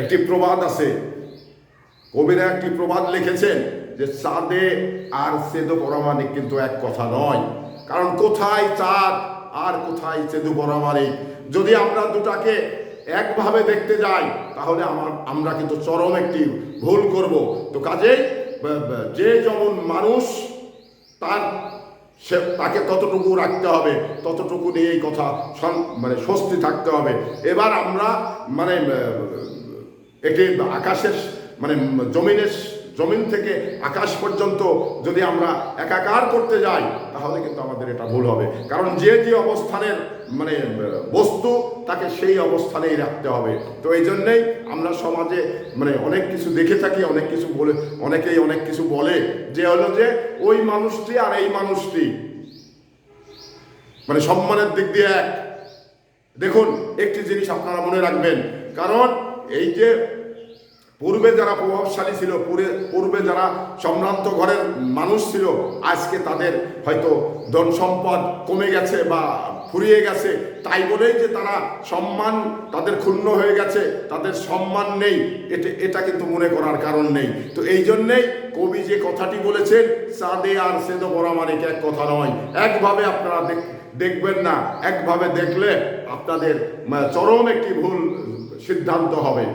একটি প্রবাদ আছে, কবিরা একটি প্রবাদ লিখেছেন যে চাঁদে আর সেদু পরামানিক কিন্তু এক কথা নয়। কারণ কোথায় চাঁদ আর কোথায় সেদু পরামানিক, যদি আমরা দুটাকে একভাবে দেখতে যাই তাহলে আমরা কিন্তু চরম একটি ভুল করব। তো কাজেই যে যেমন মানুষ তাকে ততটুকু রাখতে হবে, ততটুকু নিয়ে এই কথা মানে স্বস্তি থাকতে হবে। এবার আমরা মানে একটি আকাশের মানে জমিন থেকে আকাশ পর্যন্ত যদি আমরা একাকার করতে যাই তাহলে কিন্তু আমাদের এটা ভুল হবে। কারণ যে অবস্থানের মানে বস্তু তাকে সেই অবস্থানেই রাখতে হবে। তো এই জন্যেই আমরা সমাজে মানে অনেক কিছু দেখে থাকি, অনেক কিছু বলে, অনেকেই অনেক কিছু বলে যে হলো যে ওই মানুষটি আর এই মানুষটি মানে সম্মানের দিক দিয়ে এক। দেখুন একটি জিনিস আপনারা মনে রাখবেন, কারণ এই যে পূর্বে যারা প্রভাবশালী ছিল, পূর্বে যারা সম্ভ্রান্ত ঘরের মানুষ ছিল, আজকে তাদের হয়তো ধন সম্পদ কমে গেছে বা ফুরিয়ে গেছে, তাই বলেই যে তারা সম্মান তাদের ক্ষুণ্ণ হয়ে গেছে, তাদের সম্মান নেই, এটা কিন্তু মনে করার কারণ নেই। তো এই জন্যেই কবি যে কথাটি বলেছেন চাঁদে আর সেদো পরামানিক এক কথা নয়। একভাবে আপনারা দেখবেন না, একভাবে দেখলে আপনাদের চরম একটি ভুল সিদ্ধান্ত হবে।